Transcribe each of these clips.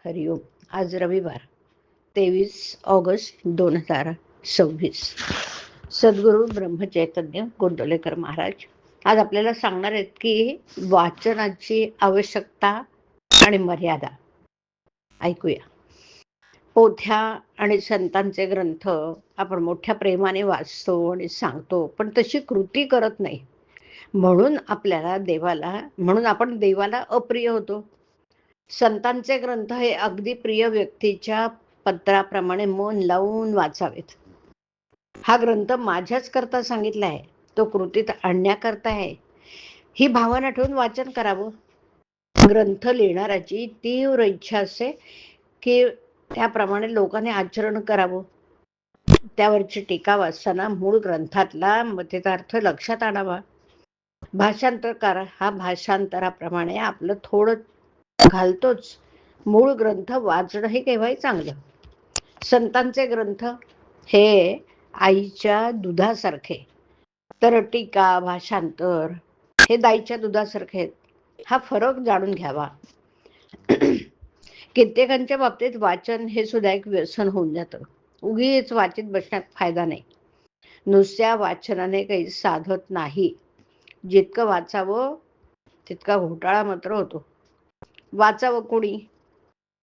हरिओम. आज रविवार 23 ऑगस्ट 2026. सद्गुरू ब्रह्मचैतन्य गोंदवलेकर महाराज आज आपल्याला सांगणार आहेत की वाचनाची आवश्यकता आणि मर्यादा. ऐकूया. पोथ्या आणि संतांचे ग्रंथ आपण मोठ्या प्रेमाने वाचतो आणि सांगतो, पण तशी कृती करत नाही. म्हणून आपण देवाला अप्रिय होतो. संतांचे ग्रंथ हे अगदी प्रिय व्यक्तीच्या पत्राप्रमाणे मन लावून वाचावेत. हा ग्रंथ माझ्याच करता सांगितला आहे, तो कृतीत आणण्याकरता आहे, ही भावना ठेवून वाचन करावं. ग्रंथ लिहिणाऱ्याची तीव्र इच्छा असते की त्याप्रमाणे लोकांनी आचरण करावं. त्यावरची टीका वाचताना मूळ ग्रंथातला मतितार्थ लक्षात आणावा. भाषांतरकार हा भाषांतराप्रमाणे आपलं थोडं घालतोच, मूळ ग्रंथ वाचणं हे केव्हाही चांगलं. संतांचे ग्रंथ हे आईच्या दुधासारखे, तर टीका भाषांतर हे दाईच्या दुधासारखे आहेत. हा फरक जाणून घ्यावा. कित्येकांच्या बाबतीत वाचन हे सुद्धा एक व्यसन होऊन जातं. उगीच वाचित बसण्यात फायदा नाही. नुसत्या वाचनाने काही साधत नाही. जितकं वाचावं तितका घोटाळा मात्र होतो. वाचावं कोणी?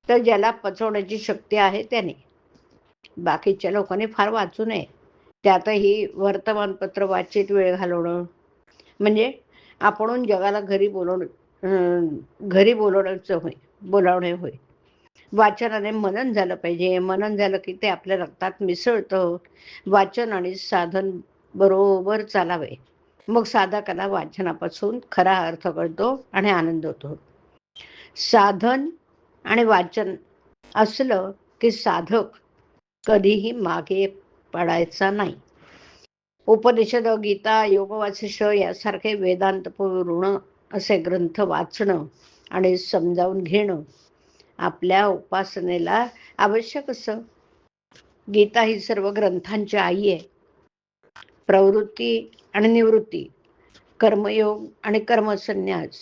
तर ज्याला पचवण्याची शक्ती आहे त्याने. बाकीच्या लोकांनी फार वाचू नये. त्यातही वर्तमानपत्र वाचित वेळ घालवणं म्हणजे आपण जगाला घरी बोलावणे होय. वाचनाने मनन झालं पाहिजे. मनन झालं की ते आपल्या रक्तात मिसळतं. वाचन आणि साधन बरोबर चालावे, मग साधकाला वाचनापासून खरा अर्थ कळतो आणि आनंद होतो. साधन आणि वाचन असलं की साधक कधीही मागे पडायचा नाही. उपनिषद, गीता, योग वासिष्ठ यासारखे वेदांतपूर्ण असे ग्रंथ वाचणं आणि समजावून घेणं आपल्या उपासनेला आवश्यक असतं. गीता ही सर्व ग्रंथांची आई आहे. प्रवृत्ती आणि निवृत्ती, कर्मयोग आणि कर्मसन्यास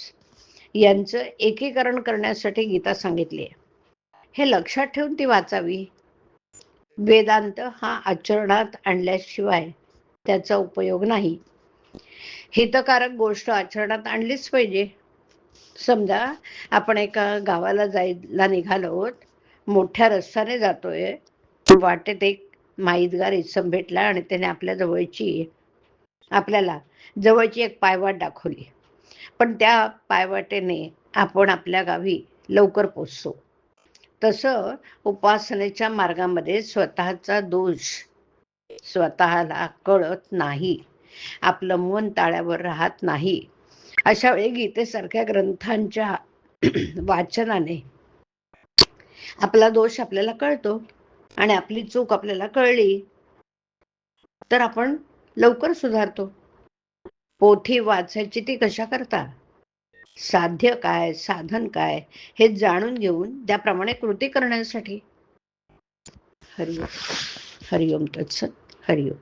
यांचं एकीकरण करण्यासाठी गीता सांगितली आहे. हे लक्षात ठेवून ती वाचावी. वेदांत हा आचरणात आणल्याशिवाय त्याचा उपयोग नाही. हितकारक गोष्ट आचरणात आणलीच पाहिजे. समजा आपण एका गावाला जायला निघालो, मोठ्या रस्त्याने जातोय, वाटेत एक माहितगार इसम भेटला आणि त्याने आपल्याला जवळची एक पायवाट दाखवली. पण त्या पायवाटेने आपण आपल्या गावी लवकर पोचतो. तसं उपासनेच्या मार्गामध्ये स्वतःचा दोष स्वतःला कळत नाही. आपलं मन ताळ्यावर राहत नाही. अशा वेळी गीतेसारख्या ग्रंथांच्या वाचनाने आपला दोष आपल्याला कळतो आणि आपली चूक आपल्याला कळली तर आपण लवकर सुधारतो. पोथी वाचायची ती कशा करता? साध्य काय, साधन काय हे जाणून घेऊन त्याप्रमाणे कृती करण्यासाठी. हरिओम. हरिओम तत्सत. हरिओम.